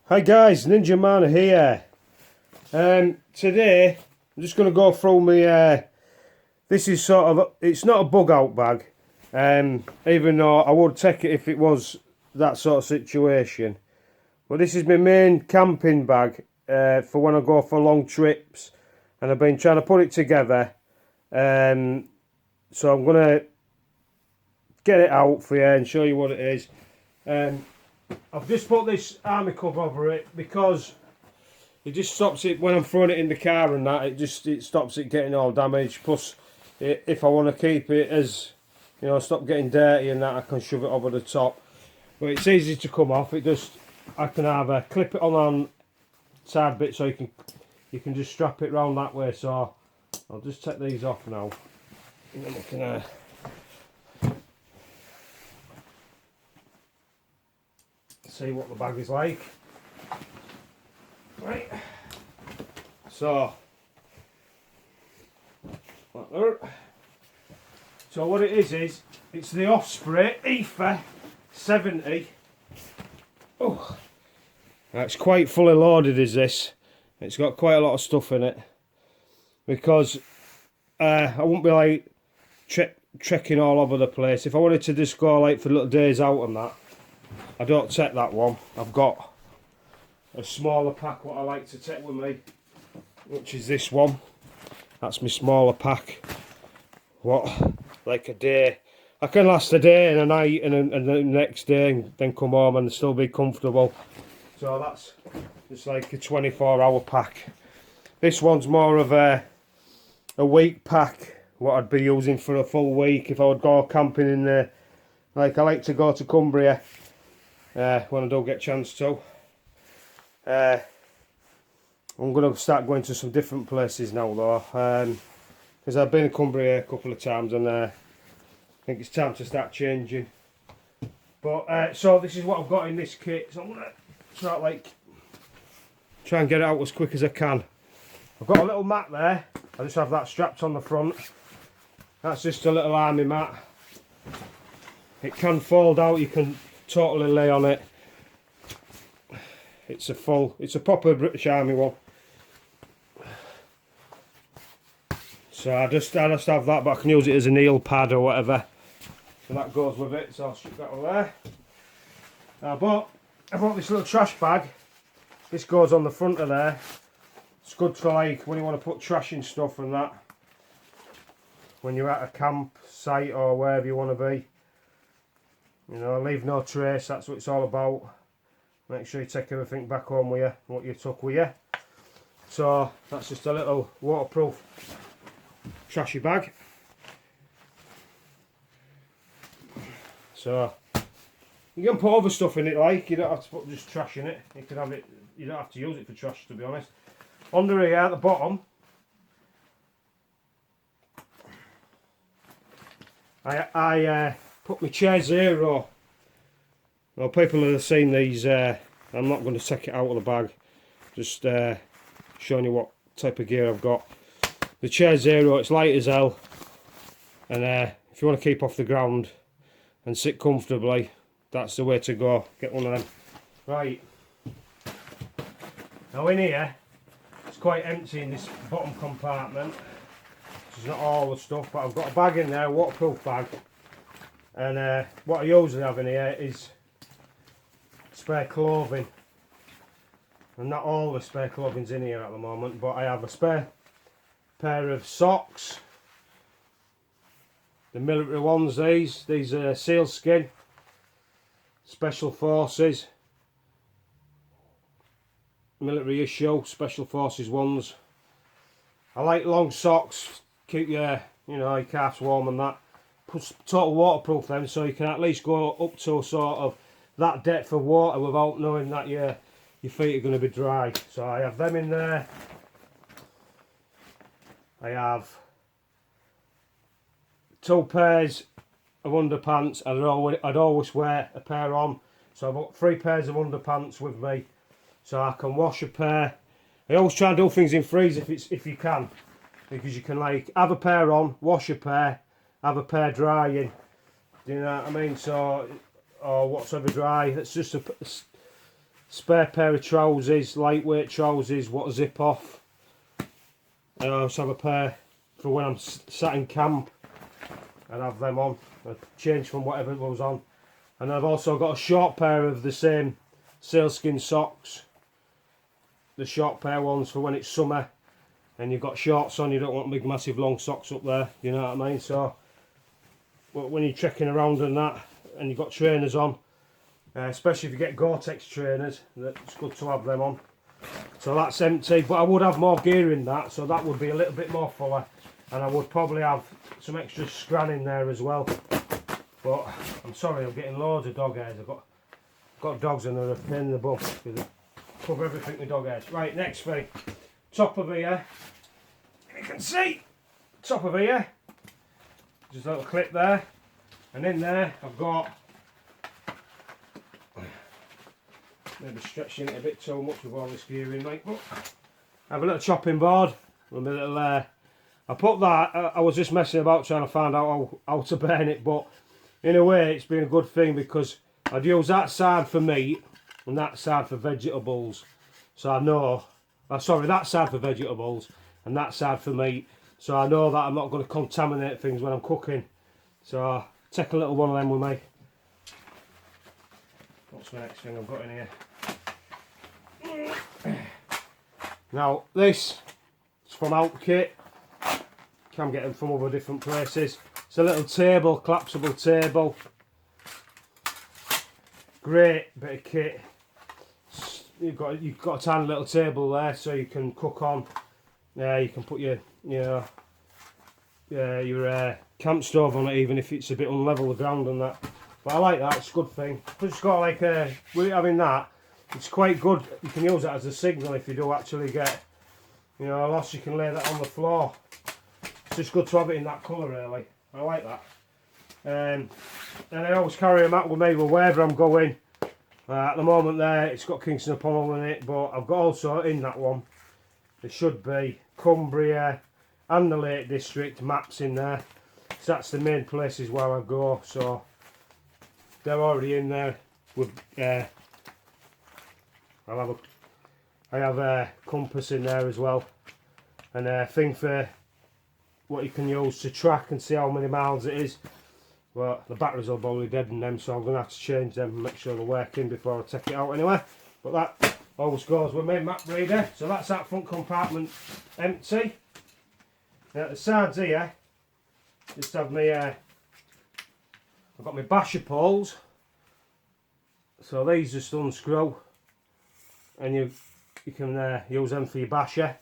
Hi guys, Ninja Man here. Today I'm just going to go through my. This is it's not a bug out bag, even though I would take it if it was that sort of situation. But this is my main camping bag for when I go for long trips, and I've been trying to put it together. So I'm going to get it out for you and show you what it is. I've just put this army cover over it because it just stops it when I'm throwing it in the car and that. It stops it getting all damaged. Plus, if I want to keep it as stop getting dirty and that, I can shove it over the top. But it's easy to come off. I can either clip it on side bit so you can just strap it round that way. So I'll just take these off now, and then we can. See what the bag is like. Right. So what it is it's the Osprey Ether 70. Oh, it's quite fully loaded. Is this? It's got quite a lot of stuff in it because I won't be like trekking all over the place. If I wanted to just go like for little days out and that, I don't take that one. I've got a smaller pack what I like to take with me, which is this one. That's my smaller pack. Like a day. I can last a day and a night and the next day and then come home and still be comfortable. So that's just like a 24-hour pack. This one's more of a week pack, what I'd be using for a full week if I would go camping in there. Like I like to go to Cumbria. When I don't get a chance to. I'm going to start going to some different places now though, because I've been to Cumbria a couple of times and I think it's time to start changing. But so this is what I've got in this kit, so I'm going to try and get it out as quick as I can. I've got a little mat there, I just have that strapped on the front. That's just a little army mat. It can fold out, you can totally lay on it. It's a proper British Army one. So I just have that, but I can use it as a kneel pad or whatever. So that goes with it, so I'll stick that over there. I bought this little trash bag. This goes on the front of there. It's good for like when you want to put trash in stuff and that. When you're at a campsite or wherever you want to be. Leave no trace, that's what it's all about. Make sure you take everything back home with you, what you took with you. So that's just a little waterproof trashy bag. So you can put other stuff in it, like you don't have to put just trash in it. You can have it, you don't have to use it for trash, to be honest. Under here at the bottom, I put my Chair Zero. Well, people have seen these. I'm not going to take it out of the bag. Just showing you what type of gear I've got. The Chair Zero, it's light as hell. And if you want to keep off the ground and sit comfortably, that's the way to go. Get one of them. Right. Now in here, it's quite empty in this bottom compartment. This is not all the stuff, but I've got a bag in there, a waterproof bag. And what I usually have in here is spare clothing. And not all the spare clothing's in here at the moment, but I have a spare pair of socks. The military ones, these are sealskin, Special Forces, military issue, Special Forces ones. I like long socks, keep your calves warm and that. Total waterproof them, so you can at least go up to sort of that depth of water without knowing that your feet are going to be dry. So I have them in there. I have 2 pairs of underpants. I'd always wear a pair on, so I've got 3 pairs of underpants with me, so I can wash a pair. I always try and do things in threes if you can, because you can like have a pair on, wash a pair, have a pair drying. Do you know what I mean? So, or whatsoever dry. It's just a spare pair of trousers, lightweight trousers, what zip off. I also have a pair for when I'm sat in camp. I'd have them on. I'd change from whatever was on. And I've also got a short pair of the same sealskin socks. The short pair ones for when it's summer and you've got shorts on, you don't want big massive long socks up there, you know what I mean? So when you're trekking around and that, and you've got trainers on, especially if you get Gore-Tex trainers, it's good to have them on. So that's empty, but I would have more gear in that, so that would be a little bit more fuller, and I would probably have some extra scran in there as well. But I'm sorry, I'm getting loads of dog hairs. I've got dogs and they're a pain in the bum. They cover everything with dog hairs. Right, next thing, top of here. You can see top of here. Just a little clip there, and in there I've got, maybe stretching it a bit too much with all this gear in, mate. But I have a little chopping board with a little. I put that. I was just messing about trying to find out how to burn it, but in a way it's been a good thing because I'd use that side for meat and that side for vegetables. So I know. Sorry, that side for vegetables and that side for meat. So I know that I'm not going to contaminate things when I'm cooking. So take a little one of them with me. What's the next thing I've got in here? Now this is from Outkit. Can get them from other different places. It's a little table, collapsible table. Great bit of kit. You've got a tiny little table there, so you can cook on. You can put your camp stove on it, even if it's a bit unlevel the ground and that. But I like that. It's a good thing. But it's got like with having that, it's quite good. You can use that as a signal if you do actually get, a loss. You can lay that on the floor. It's just good to have it in that colour, really. I like that. And I always carry them out with me wherever I'm going. At the moment there, it's got Kingston upon Hull in it, but I've got also in that one, there should be Cumbria and the Lake District maps in there. So that's the main places where I go, so they're already in there. With I have a compass in there as well, and a thing for what you can use to track and see how many miles it is. Well, the batteries are probably dead in them, so I'm going to have to change them and make sure they're working before I take it out anyway. But that always goes with my map reader. So that's that front compartment empty. Now at the sides here, just have my, I've got my basher poles. So these just unscrew, and you can use them for your basher.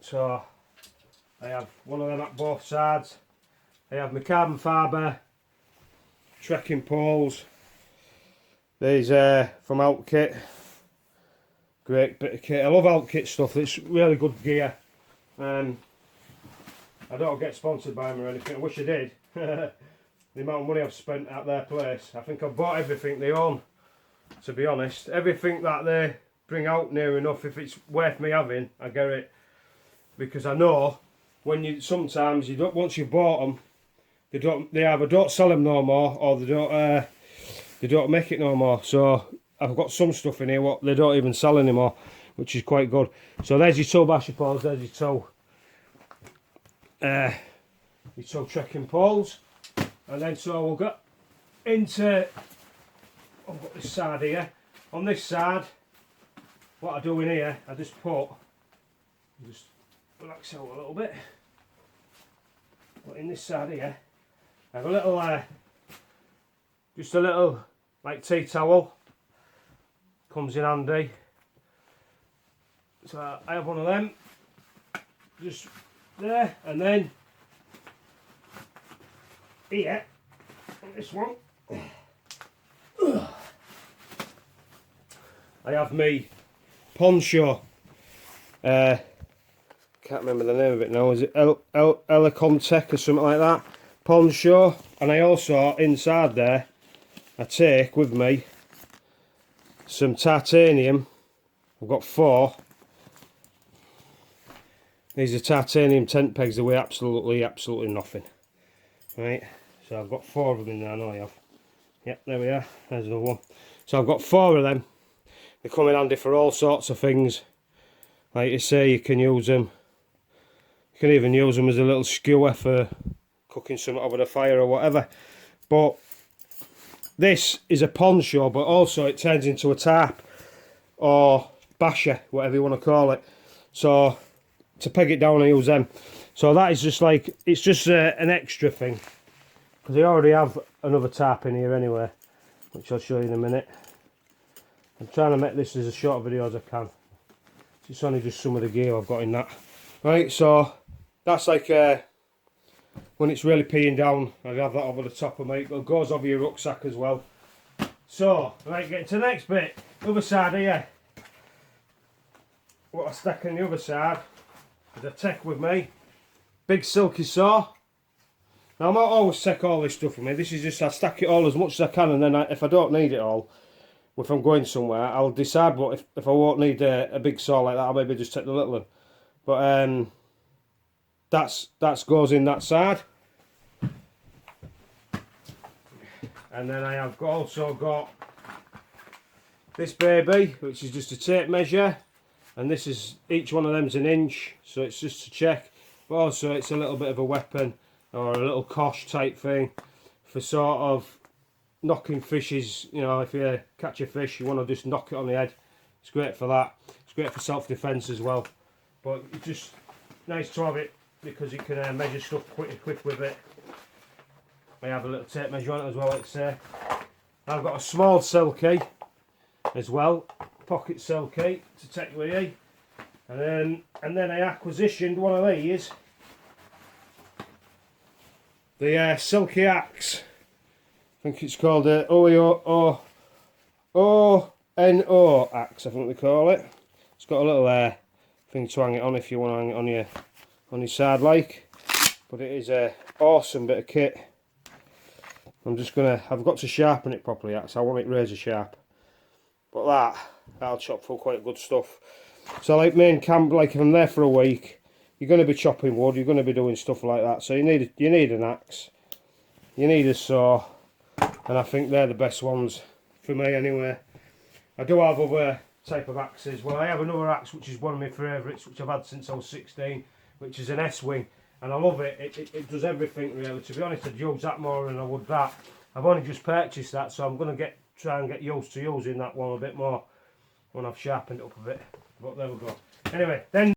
So I have one of them at both sides. I have my carbon fibre trekking poles. These from Outkit. Great bit of kit. I love Outkit stuff. It's really good gear. I don't get sponsored by them or anything. I wish I did. The amount of money I've spent at their place. I think I've bought everything they own, to be honest. Everything that they bring out near enough, if it's worth me having, I get it. Because I know when sometimes you don't, once you've bought them, they either don't sell them no more, or they don't make it no more. So I've got some stuff in here what they don't even sell anymore, which is quite good. So there's your two basher poles, there's your two trekking poles, and then so we'll get into, I've got this side here. On this side, what I do in here, I just relax out a little bit. But in this side here, I have a little, just a little like tea towel, comes in handy. So I have one of them, just there, and then here, on this one, I have me poncho. Can't remember the name of it now. Is it Elecomtech or something like that? Poncho. And I also, inside there, I take with me some titanium. I've got 4. These are titanium tent pegs that weigh absolutely nothing. Right, so I've got 4 of them in there. I know I have. Yep, there we are. There's another one. So I've got 4 of them. They come in handy for all sorts of things. Like you say, you can use them. You can even use them as a little skewer for cooking something over the fire or whatever. But this is a poncho, but also it turns into a tarp or basher, whatever you want to call it. So to peg it down, I use them. So that is just like, it's just an extra thing, because I already have another tarp in here anyway, which I'll show you in a minute. I'm trying to make this as a short video as I can. It's only just some of the gear I've got in that. Right, so that's like when it's really peeing down, I have that over the top of me. It goes over your rucksack as well. So, right, getting to the next bit. Other side here. What I stack on the other side is I take with me big silky saw. Now I might always take all this stuff with me. This is just, I stack it all as much as I can, and then if I don't need it all, if I'm going somewhere, I'll decide what if I won't need a big saw like that, I'll maybe just take the little one. But that's goes in that side. And then I have also got this baby, which is just a tape measure, and this is, each one of them's an inch, so it's just to check. But also it's a little bit of a weapon, or a little kosh type thing, for sort of knocking fishes. You know, if you catch a fish, you want to just knock it on the head. It's great for that. It's great for self-defense as well. But it's just nice to have it, because you can measure stuff quick with it. I have a little tape measure on it as well, like I say. I've got a small silky as well, pocket silky to take with you. And then I acquisitioned one of these, the Silky Axe. I think it's called ONO Axe, I think they call it. It's got a little thing to hang it on if you want to hang it on your side like. But it is a awesome bit of kit. I've got to sharpen it properly, so I want it razor sharp. But that'll chop full quite good stuff. So like main camp, like if I'm there for a week, you're going to be chopping wood, you're going to be doing stuff like that. So you need an axe, you need a saw, and I think they're the best ones for me anyway. I do have other type of axes. Well, I have another axe which is one of my favourites, which I've had since I was 16, which is an S-wing. And I love it. It does everything really. To be honest, I'd use that more than I would that. I've only just purchased that, so I'm going to try and get used to using that one a bit more when I've sharpened it up a bit. But there we go. Anyway, then